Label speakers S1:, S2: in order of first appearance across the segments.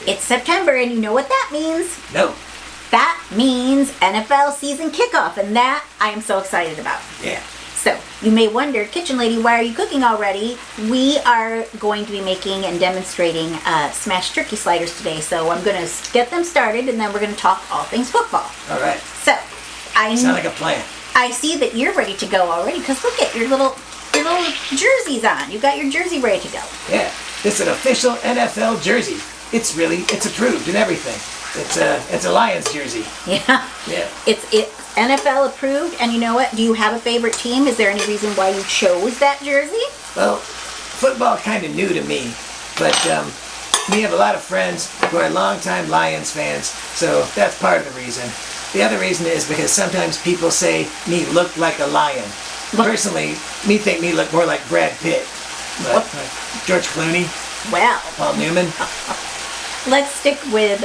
S1: It's September, and you know what that means?
S2: No.
S1: That means NFL season kickoff, and that I am so excited about.
S2: Yeah.
S1: So, you may wonder, Kitchen Lady, why are you cooking already? We are going to be making and demonstrating smashed turkey sliders today, so I'm going to get them started, and then we're going to talk all things football.
S2: All right.
S1: So,
S2: Sound like a plan.
S1: I see that you're ready to go already, because look at your little jerseys on. You got your jersey ready to go.
S2: Yeah. It's an official NFL jersey. It's approved and everything. It's a Lions jersey.
S1: Yeah.
S2: Yeah.
S1: It's NFL approved, and you know what? Do you have a favorite team? Is there any reason why you chose that jersey?
S2: Well, football kind of new to me, but we have a lot of friends who are longtime Lions fans, so that's part of the reason. The other reason is because sometimes people say me look like a lion. Personally, me think me look more like Brad Pitt. But, George Clooney.
S1: Well.
S2: Paul Newman.
S1: Let's stick with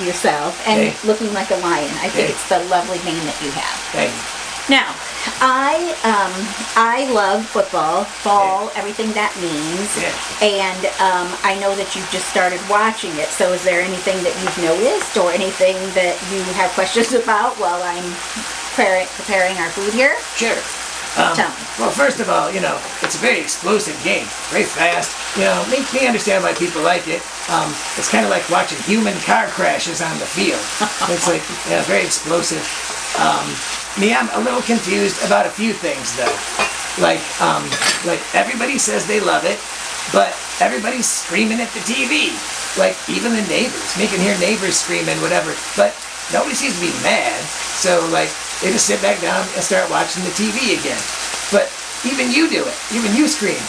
S1: yourself and looking like a lion. I think it's the lovely name that you have.
S2: Thank you.
S1: Now, I love football, fall, everything that means, and I know that you've just started watching it. So, is there anything that you've noticed or anything that you have questions about while I'm preparing our food here?
S2: Sure. Well, first of all, it's a very explosive game, very fast. Me understand why people like it. It's kind of like watching human car crashes on the field. It's like, very explosive. I'm a little confused about a few things though. Like everybody says they love it, but everybody's screaming at the TV. Like even the neighbors, you can hear neighbors screaming, whatever. But nobody seems to be mad. So they just sit back down and start watching the TV again. But even you do it. Even you scream.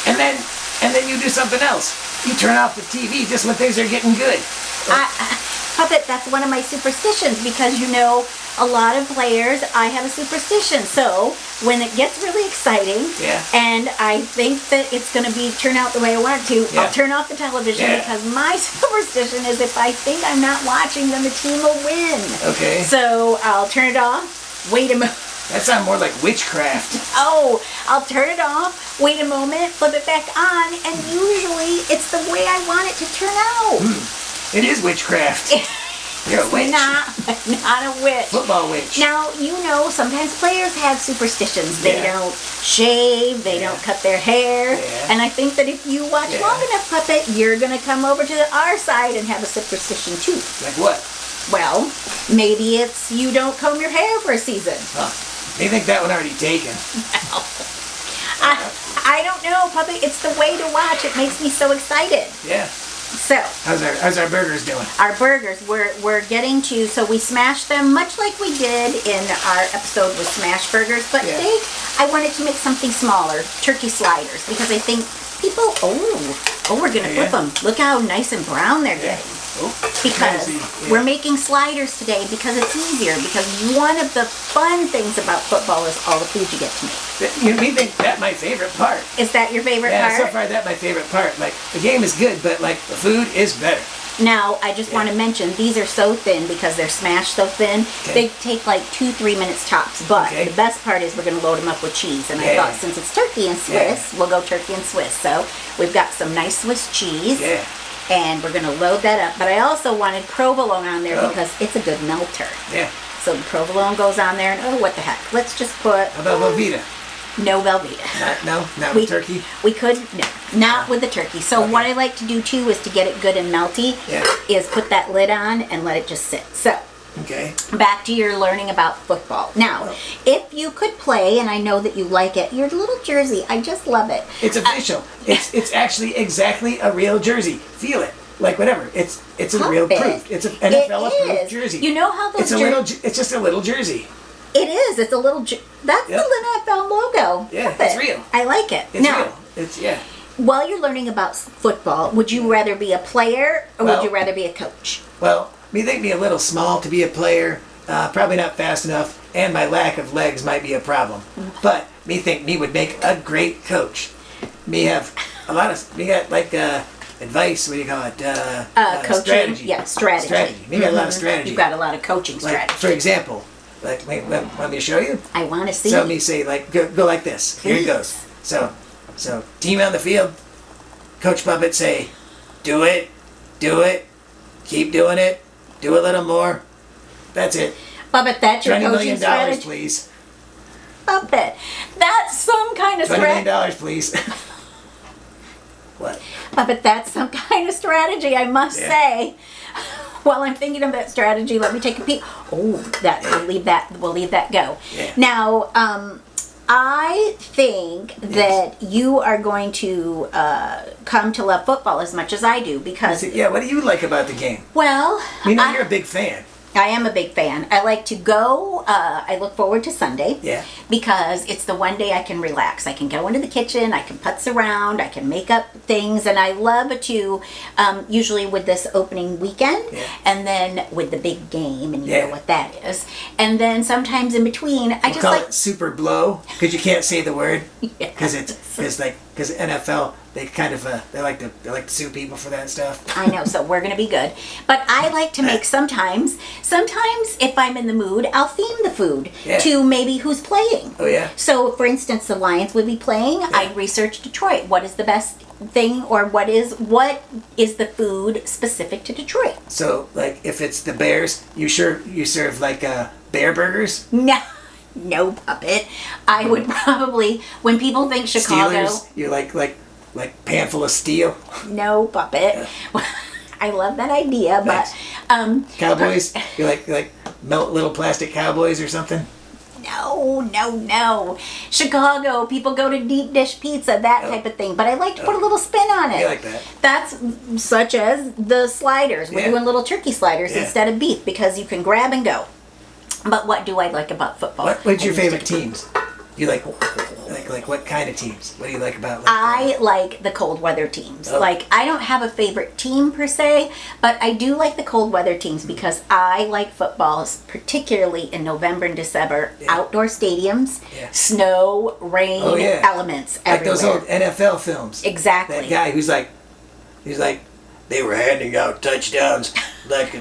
S2: And then you do something else. You turn off the TV just when things are getting good.
S1: Puppet, that's one of my superstitions because a lot of players, I have a superstition. So when it gets really exciting and I think that it's going to turn out the way I want it to, I'll turn off the television because my superstition is if I think I'm not watching, then the team will win.
S2: Okay.
S1: So I'll turn it off, wait a moment.
S2: That sounds more like witchcraft.
S1: Oh, I'll turn it off, wait a moment, flip it back on, and usually it's the way I want it to turn out.
S2: It is witchcraft. You're a witch.
S1: Not a witch.
S2: Football witch.
S1: Now, sometimes players have superstitions. They don't shave, they don't cut their hair.
S2: Yeah.
S1: And I think that if you watch long enough, Puppet, you're going to come over to our side and have a superstition too.
S2: Like what?
S1: Well, maybe it's you don't comb your hair for a season.
S2: Huh. They think that one already taken.
S1: I don't know, Puppet. It's the way to watch. It makes me so excited.
S2: Yeah.
S1: So,
S2: how's our burgers doing?
S1: Our burgers, we're getting to, so we smashed them much like we did in our episode with smash burgers, but today I wanted to make something smaller, turkey sliders, because I think people, we're going to flip them. Look how nice and brown they're getting. Because we're making sliders today because it's easier, because one of the fun things about football is all the food you get to make.
S2: You think that's my favorite part.
S1: Is that your favorite part?
S2: Yeah, so far that's my favorite part. Like, the game is good, but the food is better.
S1: Now, I just want to mention, these are so thin because they're smashed so thin. They take like 2-3 minutes tops, but the best part is we're going to load them up with cheese. And I thought since it's turkey and Swiss, we'll go turkey and Swiss. So we've got some nice Swiss cheese.
S2: Yeah.
S1: And we're going to load that up. But I also wanted provolone on there because it's a good melter.
S2: Yeah.
S1: So the provolone goes on there, and what the heck. Let's just put...
S2: How about Velveeta?
S1: No Velveeta.
S2: Not with turkey?
S1: We could, not with the turkey. So what I like to do too is to get it good and melty, is put that lid on and let it just sit. So, back to your learning about football. Now, if you could play, and I know that you like it, your little jersey, I just love it.
S2: It's official. It's actually exactly a real jersey. Feel it. Like whatever. It's a real proof. It's an NFL approved jersey.
S1: You know how those
S2: it's just a little jersey.
S1: It is. It's a little. That's the NFL logo.
S2: Yeah, it's real.
S1: I like it.
S2: It's real. It's
S1: While you're learning about football, would you rather be a player or would you rather be a coach?
S2: Well, me think me a little small to be a player. Probably not fast enough, and my lack of legs might be a problem. But me think me would make a great coach. Me have a lot of. Me got like advice. What do you call it?
S1: Coaching.
S2: Strategy.
S1: Yeah, strategy.
S2: Me got a lot of strategy.
S1: You've got a lot of coaching strategy.
S2: For example. Want me to show you?
S1: I want to see.
S2: So me say go like this. Here it goes. So team on the field. Coach Puppet say, do it, Keep doing it. Do a little more. That's it.
S1: Puppet, that's your
S2: $20
S1: coaching
S2: million,
S1: strategy.
S2: please.
S1: Puppet, that's some kind of
S2: $20
S1: strategy.
S2: million, please. What?
S1: Puppet, that's some kind of strategy, I must say. While I'm thinking of that strategy, let me take a peek. Oh, we'll leave that go.
S2: Yeah.
S1: Now, I think that you are going to come to love football as much as I do because...
S2: Yeah, what do you like about the game?
S1: Well...
S2: You know, you're a big fan.
S1: I am a big fan. I like to go, I look forward to Sunday.
S2: Yeah.
S1: Because it's the one day I can relax. I can go into the kitchen, I can putz around, I can make up things, and I love to, usually with this opening weekend, and then with the big game, and you know what that is. And then sometimes in between, I just
S2: call
S1: like...
S2: it Super Blow, because you can't say the word.
S1: Yeah.
S2: Because NFL, they kind of, they like to sue people for that stuff.
S1: I know, so we're going to be good. But I like to make sometimes if I'm in the mood, I'll theme the food to maybe who's playing.
S2: Oh, yeah.
S1: So, for instance, the Lions would be playing. I'd research Detroit. What is the best thing, or what is the food specific to Detroit?
S2: So, like, if it's the Bears, you serve, like, bear burgers?
S1: No, Puppet. I would probably, when people think Chicago...
S2: Steelers? You're like pan full of steel?
S1: No, Puppet. I love that idea, but...
S2: Cowboys? You like melt little plastic cowboys or something?
S1: No. Chicago, people go to deep dish pizza, that type of thing. But I like to put a little spin on it.
S2: You like that?
S1: That's such as the sliders. We're doing little turkey sliders instead of beef because you can grab and go. But what do I like about football?
S2: What's your favorite teams? You like what kind of teams? What do you like about?
S1: I like the cold weather teams. Like, I don't have a favorite team per se, but I do like the cold weather teams because I like football, particularly in November and December. Outdoor stadiums, snow, rain, elements everywhere.
S2: Like those old NFL films.
S1: Exactly.
S2: That guy who's like, they were handing out touchdowns like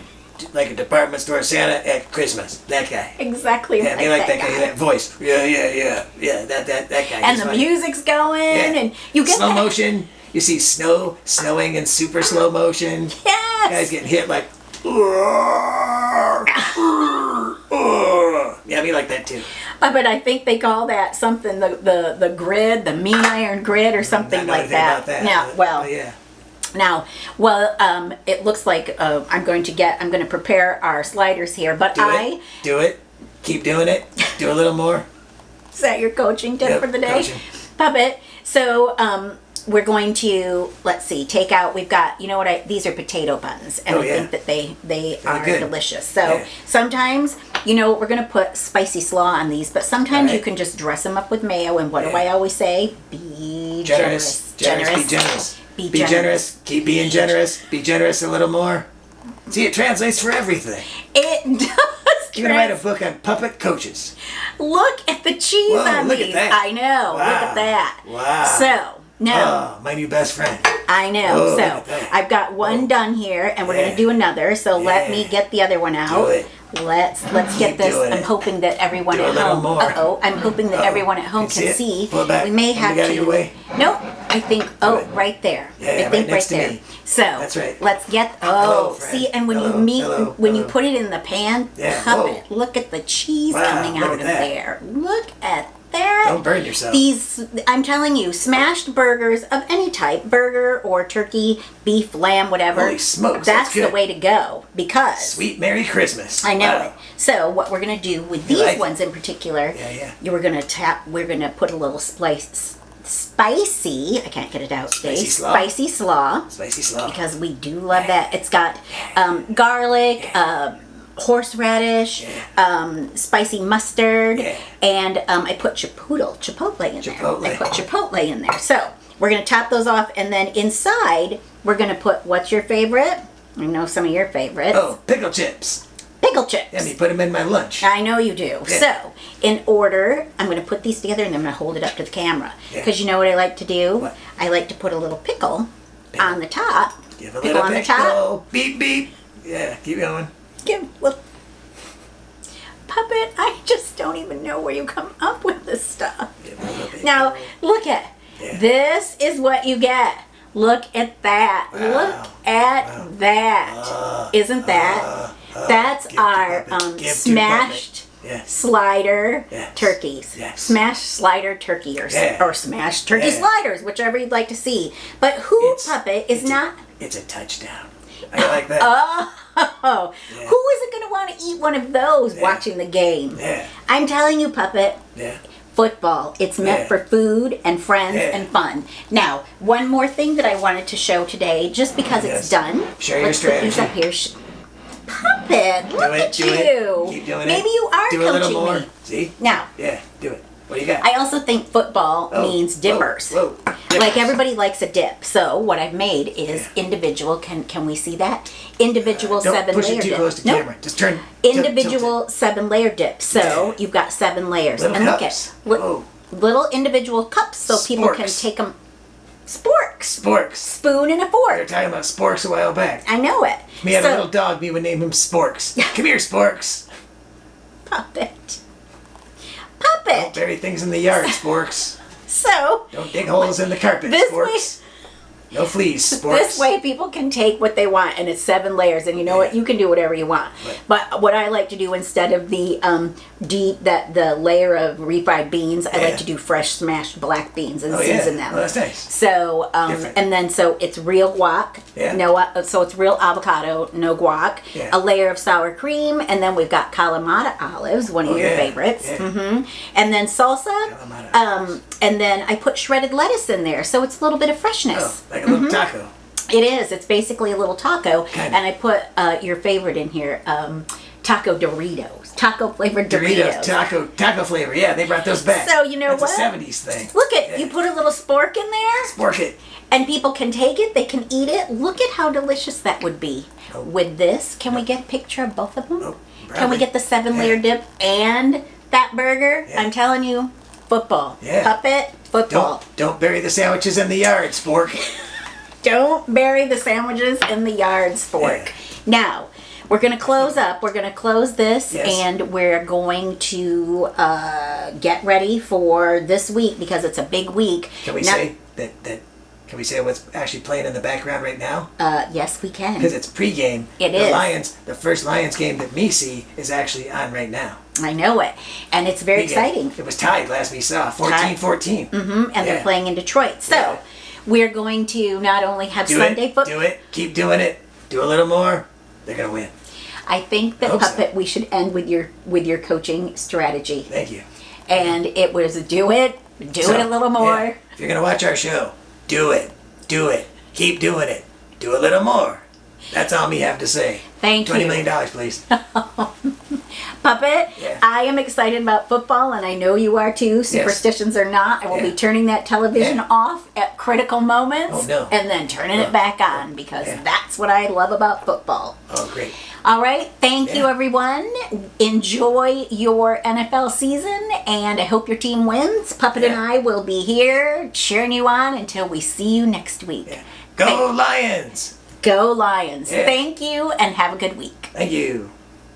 S2: a department store Santa at Christmas. That guy.
S1: Exactly.
S2: Yeah, they like that guy. That voice. Yeah. That guy.
S1: And the music's going, and you get
S2: slow motion. You see snowing in super slow motion.
S1: Yes.
S2: Guys getting hit like. Yeah, we like that too.
S1: But I think they call that something the grid, the mean iron grid, or something like that. Now, it looks like I'm going to prepare our sliders here, but
S2: Do it. Keep doing it. Do a little more.
S1: Is that your coaching tip for the day?
S2: Coaching.
S1: Puppet. So, we're going to, let's see, take out, we've got, these are potato buns, and I think that they are good. Delicious. So, sometimes, we're going to put spicy slaw on these, but sometimes you can just dress them up with mayo, and what do I always say? Be generous.
S2: Be generous. Be generous. Keep being generous. Be generous a little more. See, it translates for everything.
S1: It does.
S2: You're going to write a book on puppet coaches.
S1: Look at the cheese on
S2: look
S1: these.
S2: At that.
S1: I know.
S2: Wow.
S1: Look at that.
S2: Wow.
S1: So, now.
S2: Oh, my new best friend.
S1: I know.
S2: Oh,
S1: so, I've got one done here, and we're going to do another. So, let me get the other one out.
S2: Do it.
S1: Let's get this. I'm hoping that everyone at home. I'm hoping that everyone at home can see.
S2: Pull back.
S1: We may have
S2: to. Your way.
S1: Nope. I think. Right there.
S2: Yeah,
S1: I think
S2: right
S1: there.
S2: Me.
S1: So
S2: that's right.
S1: Let's get. See, and when you put it in the pan, Puppet, look at the cheese coming out of there. Look at that.
S2: Don't burn yourself.
S1: These, I'm telling you, smashed burgers of any type, burger or turkey, beef, lamb, whatever.
S2: Holy smokes,
S1: that's
S2: good.
S1: the way to go because.
S2: Sweet Merry Christmas.
S1: I know it. So what we're gonna do with these ones in particular, we're gonna put a little spicy. I can't get it out today. Spicy slaw. Because we do love that. It's got garlic. Horseradish, spicy mustard, and I put chipotle in there. I put chipotle in there. So we're going to top those off, and then inside we're going to put, what's your favorite? I know some of your favorites.
S2: Oh, pickle chips.
S1: Pickle chips.
S2: Yeah, you put them in my lunch.
S1: I know you do. Yeah. So, in order, I'm going to put these together, and I'm going to hold it up to the camera. Because you know what I like to do?
S2: What?
S1: I like to put a little pickle on the top.
S2: Give a little pickle on the top. Beep, beep. Yeah, keep going.
S1: Puppet, I just don't even know where you come up with this stuff. Now, look at this is what you get Look at that.
S2: Wow.
S1: Look at that. Isn't that? That's our smashed slider turkeys.
S2: Yes.
S1: Smashed slider turkey or smashed turkey sliders, whichever you'd like to see. But Puppet is not...
S2: It's a touchdown. I like that.
S1: Oh, who isn't going to want to eat one of those watching the game?
S2: Yeah.
S1: I'm telling you, Puppet.
S2: Yeah.
S1: Football. It's meant for food and friends and fun. Now, one more thing that I wanted to show today, just because it's done.
S2: Share your strategy.
S1: Let's put these up here. Puppet, look at you.
S2: Keep doing it.
S1: Maybe you are
S2: do a little
S1: coaching
S2: more.
S1: me.
S2: See?
S1: Now.
S2: Yeah, do it. What do you got?
S1: I also think football means dippers.
S2: Whoa.
S1: Like everybody likes a dip. So what I've made is individual. Can we see that? Individual
S2: Don't
S1: 7-layer
S2: push it too
S1: dip.
S2: close to camera. Just turn.
S1: Individual 7-layer dip. So you've got 7 layers.
S2: Little
S1: and
S2: cups.
S1: Look at little individual cups so people can take them. Sporks. Spoon and a fork.
S2: They were talking about sporks a while back.
S1: I know it.
S2: Me had a little dog. We would name him Sporks. Come here, Sporks.
S1: Puppet.
S2: Don't bury things in the yard, Sporks.
S1: So.
S2: Don't dig holes in the carpet, Sporks. No fleas, Sporks.
S1: This way people can take what they want, and it's 7 layers, and you know what? You can do whatever you want. Right. But what I like to do instead of the the layer of refried beans, I like to do fresh smashed black beans and season them.
S2: Oh, that's nice.
S1: So and then so it's real guac. So it's real avocado, no guac. A layer of sour cream, and then we've got Kalamata olives, one of your favorites. And then salsa. And then I put shredded lettuce in there, so it's a little bit of freshness.
S2: Like a little taco.
S1: It is. It's basically a little taco.
S2: Kinda.
S1: And I put your favorite in here, taco Doritos. Taco flavored Doritos.
S2: Taco flavor. Yeah, they brought those back.
S1: So you know
S2: That's
S1: what?
S2: a 70s thing.
S1: Look at, you put a little spork in there.
S2: Spork it.
S1: And people can take it. They can eat it. Look at how delicious that would be. With this, can we get a picture of both of them? Can we get the 7-layer dip and that burger? I'm telling you, football. Puppet, football.
S2: Don't bury the sandwiches in the yard, Spork.
S1: Don't bury the sandwiches in the yard, Spork. Now, we're going to close up. We're going to close this, and we're going to get ready for this week because it's a big week.
S2: Can we say that? Can we say what's actually playing in the background right now?
S1: Yes, we can.
S2: Because it's pregame.
S1: It is.
S2: The first Lions game that me see is actually on right now.
S1: I know it. And it's very exciting.
S2: It was tied last we saw, 14-14.
S1: And they're playing in Detroit. So we're going to not only have Sunday football.
S2: Do it. Keep doing it. Do a little more. They're going to win.
S1: I think that, Puppet, we should end with your coaching strategy.
S2: Thank you.
S1: And it was do it a little more.
S2: Yeah. If you're going to watch our show, do it. Do it. Keep doing it. Do a little more. That's all me have to say.
S1: Thank you.
S2: $20 million, please.
S1: Puppet, I am excited about football, and I know you are too. Superstitions or not, I will be turning that television off at critical moments and then turning it back on because that's what I love about football.
S2: Oh, great.
S1: All right. Thank you, everyone. Enjoy your NFL season, and I hope your team wins. Puppet and I will be here cheering you on until we see you next week.
S2: Go Lions!
S1: Go Lions. Thank you, and have a good week.
S2: Thank you.